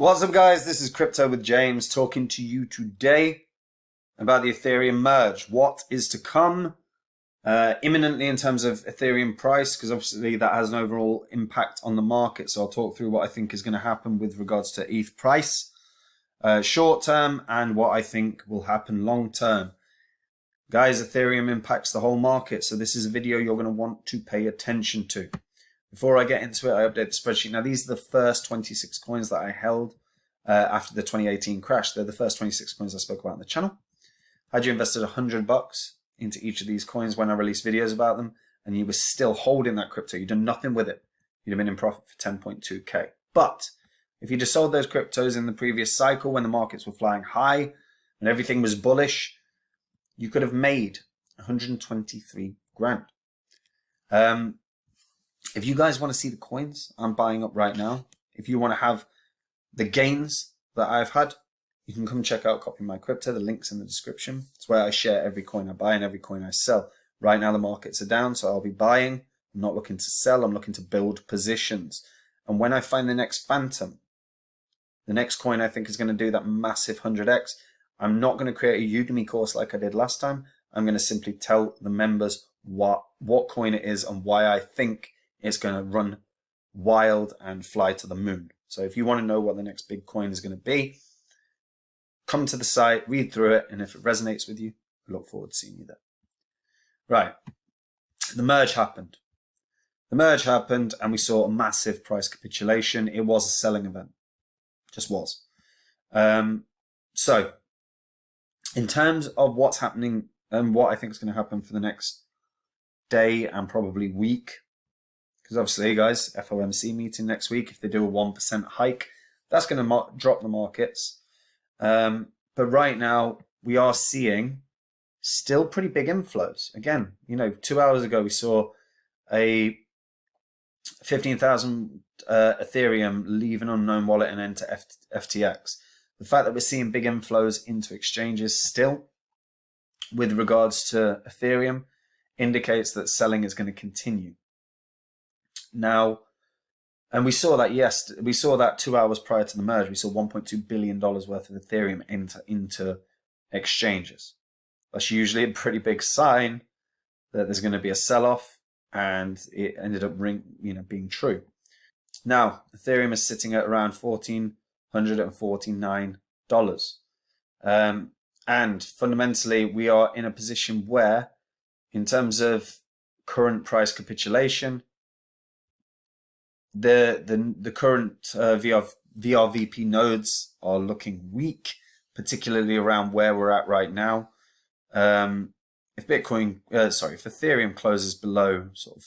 What's up, guys? This is Crypto with James talking to you today about the Ethereum Merge. What is to come imminently in terms of Ethereum price, because obviously that has an overall impact on the market. So I'll talk through what I think is going to happen with regards to ETH price short term and what I think will happen long term. Guys, Ethereum impacts the whole market, so this is a video you're going to want to pay attention to. Before I get into it, I update the spreadsheet. Now, these are the first 26 coins that I held after the 2018 crash. They're the first 26 coins I spoke about on the channel. Had you invested $100 into each of these coins when I released videos about them, and you were still holding that crypto, you'd done nothing with it, you'd have been in profit for 10.2K. But if you just sold those cryptos in the previous cycle when the markets were flying high and everything was bullish, you could have made 123 grand. If you guys want to see the coins I'm buying up right now, if you want to have the gains that I've had, you can come check out Copy My Crypto. The link's in the description. It's where I share every coin I buy and every coin I sell. Right now the markets are down, so I'll be buying. I'm not looking to sell. I'm looking to build positions. And when I find the next Phantom, the next coin I think is going to do that massive 100x, I'm not going to create a Udemy course like I did last time. I'm going to simply tell the members what coin it is and why I think it's going to run wild and fly to the moon. So if you want to know what the next big coin is going to be, come to the site, read through it, and if it resonates with you, I look forward to seeing you there. Right. The merge happened. The merge happened and we saw a massive price capitulation. It was a selling event. Just was. So in terms of what's happening and what I think is going to happen for the next day and probably week, because obviously, guys, FOMC meeting next week, if they do a 1% hike, that's going to drop the markets. But right now, we are seeing still pretty big inflows. Again, 2 hours ago, we saw a 15,000 Ethereum leave an unknown wallet and enter FTX. The fact that we're seeing big inflows into exchanges still with regards to Ethereum indicates that selling is going to continue. Now, and we saw that 2 hours prior to the merge, we saw $1.2 billion worth of Ethereum enter into exchanges. That's usually a pretty big sign that there's going to be a sell-off, and it ended up being true. Now, Ethereum is sitting at around $1,449. And fundamentally, we are in a position where, in terms of current price capitulation, the current VRVP nodes are looking weak, particularly around where we're at right now. If Ethereum closes below sort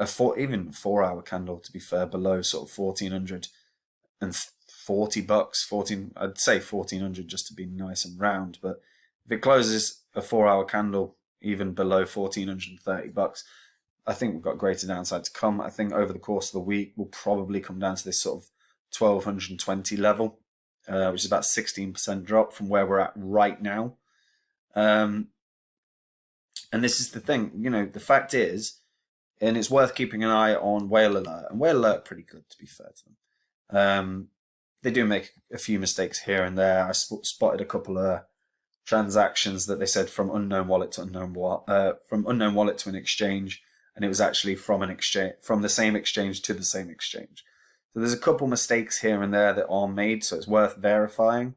of even 4 hour candle, to be fair, below sort of $1,440, I'd say 1,400 just to be nice and round. But if it closes a 4 hour candle even below $1,430, I think we've got greater downside to come. I think over the course of the week, we'll probably come down to this sort of 1,220 level, which is about 16% drop from where we're at right now. And this is the thing, the fact is, and it's worth keeping an eye on Whale Alert. And Whale Alert are pretty good, to be fair to them. They do make a few mistakes here and there. I spotted a couple of transactions that they said from unknown wallet to unknown wallet to an exchange. And it was actually from the same exchange to the same exchange. So there's a couple mistakes here and there that are made, so it's worth verifying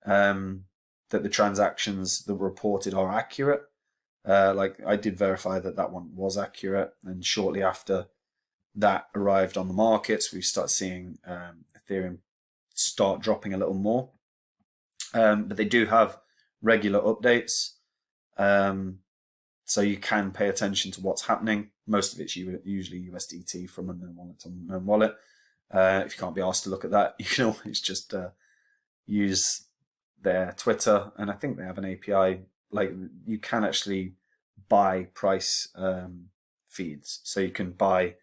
that the transactions that were reported are accurate. Like I did verify that one was accurate, and shortly after that arrived on the markets, we start seeing Ethereum start dropping a little more. But they do have regular updates. So you can pay attention to what's happening. Most of it's usually USDT from unknown wallet to unknown wallet. If you can't be asked to look at that, you can always just use their Twitter. And I think they have an API. Like you can actually buy price feeds. So you can buy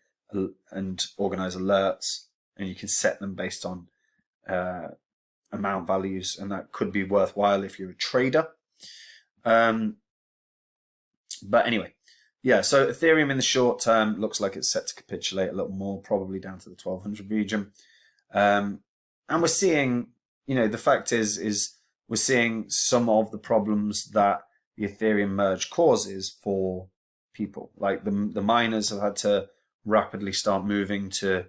and organize alerts, and you can set them based on amount values. And that could be worthwhile if you're a trader. But anyway, yeah, so Ethereum in the short term looks like it's set to capitulate a little more, probably down to the 1200 region. And we're seeing, the fact is we're seeing some of the problems that the Ethereum merge causes for people. Like the miners have had to rapidly start moving to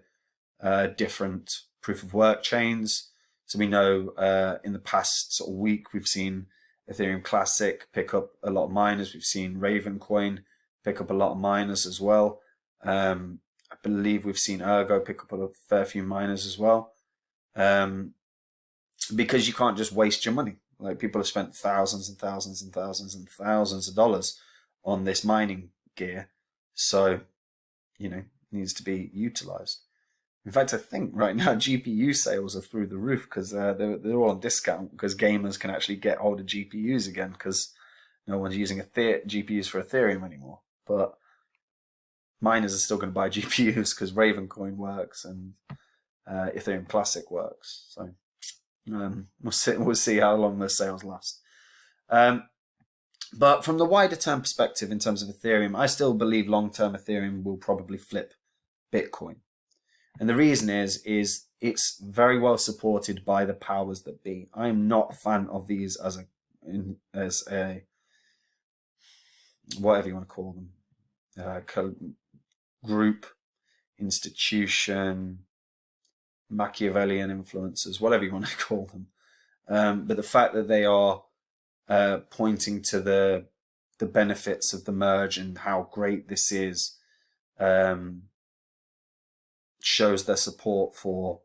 different proof of work chains. So we know in the past sort of week we've seen Ethereum Classic pick up a lot of miners. We've seen Ravencoin pick up a lot of miners as well. I believe we've seen Ergo pick up a fair few miners as well. Because you can't just waste your money. Like, people have spent thousands and thousands and thousands and thousands of dollars on this mining gear. So, it needs to be utilized. In fact, I think right now GPU sales are through the roof because they're all on discount because gamers can actually get hold of GPUs again because no one's using GPUs for Ethereum anymore. But miners are still going to buy GPUs because Ravencoin works and Ethereum Classic works. So we'll see how long those sales last. But from the wider term perspective, in terms of Ethereum, I still believe long-term Ethereum will probably flip Bitcoin. And the reason is it's very well supported by the powers that be. I'm not a fan of these as a whatever you want to call them, group, institution, Machiavellian influencers, whatever you want to call them. But the fact that they are pointing to the benefits of the merge and how great this is shows their support for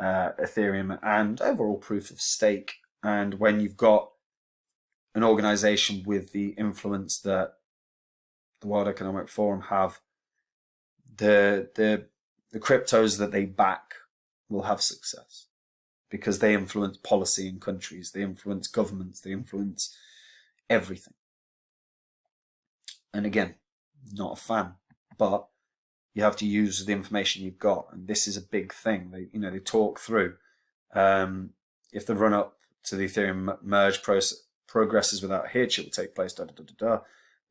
Ethereum and overall proof of stake. And when you've got an organization with the influence that the World Economic Forum have, the cryptos that they back will have success because they influence policy in countries, they influence governments, they influence everything. And again, not a fan, but you have to use the information you've got, and this is a big thing. They talk through if the run up to the Ethereum merge process progresses without a hitch, it will take place. They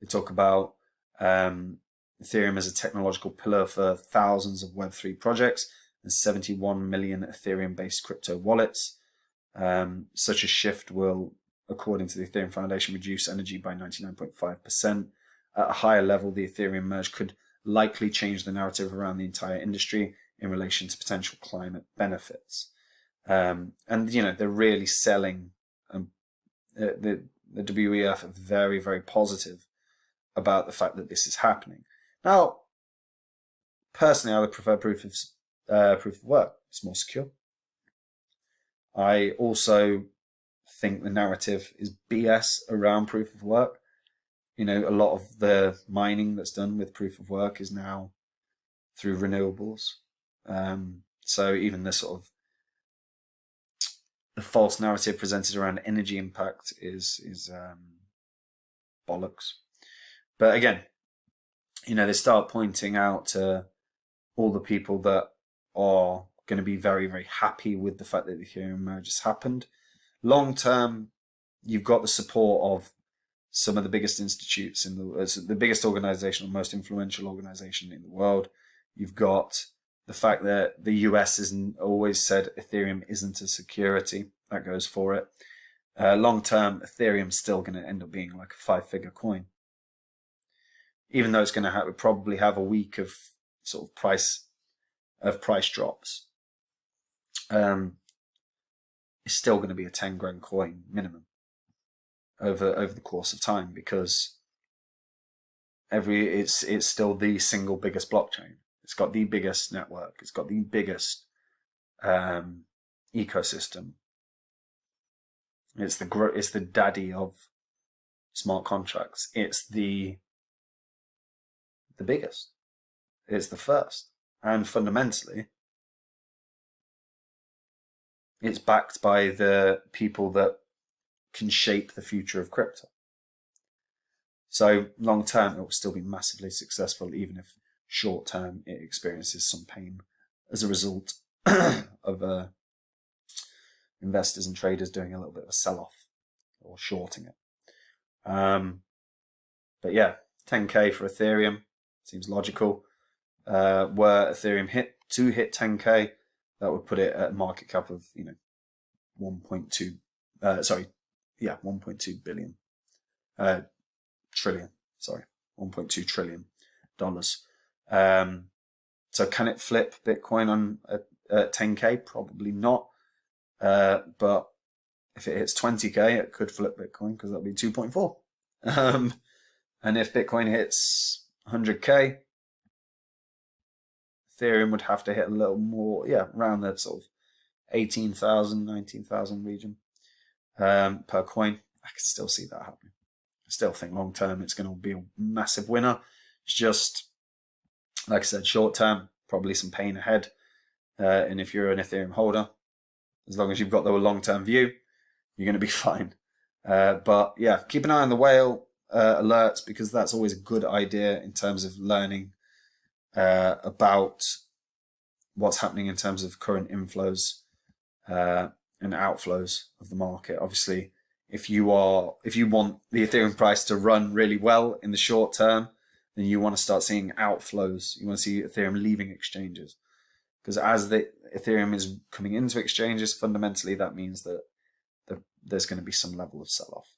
talk about Ethereum as a technological pillar for thousands of Web3 projects and 71 million Ethereum-based crypto wallets. Such a shift will, according to the Ethereum Foundation, reduce energy by 99.5%. At a higher level, the Ethereum merge could likely change the narrative around the entire industry in relation to potential climate benefits. And they're really selling. The WEF are very, very positive about the fact that this is happening. Now, personally, I would prefer proof of work. It's more secure. I also think the narrative is BS around proof of work. A lot of the mining that's done with proof of work is now through renewables. So even the sort of the false narrative presented around energy impact is bollocks. But again, they start pointing out to all the people that are going to be very, very happy with the fact that the Ethereum merge has happened. Long term, you've got the support of some of the biggest institutes in the biggest organization, or most influential organization in the world. You've got the fact that the US has always said Ethereum isn't a security. That goes for it. Long term, Ethereum's still going to end up being like a 5-figure coin. Even though it's going to probably have a week of sort of price drops. It's still going to be a 10 grand coin minimum over the course of time, because it's still the single biggest blockchain. It's got the biggest network. It's got the biggest ecosystem. It's the daddy of smart contracts. It's the biggest. It's the first, and fundamentally, it's backed by the people that can shape the future of crypto. So long term, it will still be massively successful, even if short term it experiences some pain as a result of investors and traders doing a little bit of a sell-off or shorting it. But yeah, 10k for Ethereum seems logical. Were Ethereum hit 10k, That would put it at a market cap of 1.2. 1.2 billion. Trillion. Sorry, 1.2 trillion dollars. So can it flip Bitcoin on 10K? Probably not. But if it hits 20K, it could flip Bitcoin because that'll be 2.4. And if Bitcoin hits 100K, Ethereum would have to hit a little more, around that sort of 18,000, 19,000 region per coin. I can still see that happening. I still think long term it's going to be a massive winner. It's just, like I said, short term, probably some pain ahead. And if you're an Ethereum holder, as long as you've got the long term view, you're going to be fine. But yeah, keep an eye on the whale alerts, because that's always a good idea in terms of learning about what's happening in terms of current inflows and outflows of the market. Obviously, if you want the Ethereum price to run really well in the short term, then you want to start seeing outflows. You want to see Ethereum leaving exchanges, because as the Ethereum is coming into exchanges, fundamentally that means that there's going to be some level of sell-off.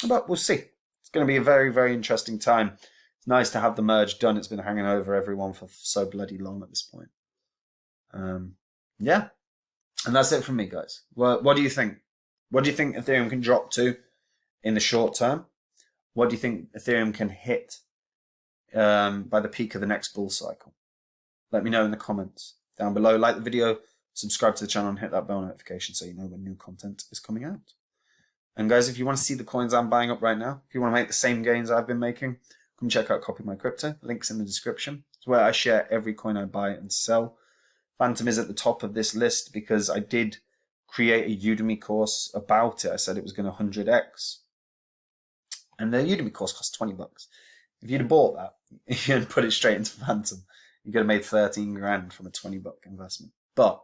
But we'll see. It's going to be a very, very interesting time. It's nice to have the merge done. It's been hanging over everyone for so bloody long at this point. Yeah. And that's it from me, guys. What do you think? What do you think Ethereum can drop to in the short term? What do you think Ethereum can hit by the peak of the next bull cycle? Let me know in the comments down below. Like the video, subscribe to the channel, and hit that bell notification so you know when new content is coming out. And guys, if you want to see the coins I'm buying up right now, if you want to make the same gains I've been making, come check out Copy My Crypto. Links in the description. It's where I share every coin I buy and sell. Phantom is at the top of this list because I did create a Udemy course about it. I said it was going to 100x. And the Udemy course cost $20. If you'd have bought that, you'd put it straight into Phantom, you could have made 13 grand from a $20 investment. But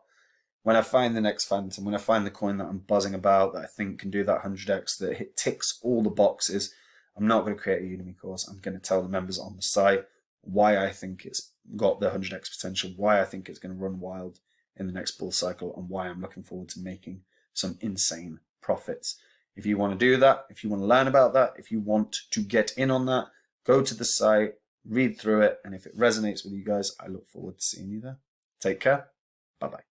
when I find the next Phantom, when I find the coin that I'm buzzing about, that I think can do that 100x, that it ticks all the boxes, I'm not going to create a Udemy course. I'm going to tell the members on the site why I think it's got the 100x potential, why I think it's going to run wild in the next bull cycle, and why I'm looking forward to making some insane profits. If you want to do that, if you want to learn about that, if you want to get in on that, go to the site, read through it, and if it resonates with you guys, I look forward to seeing you there. Take care. Bye-bye.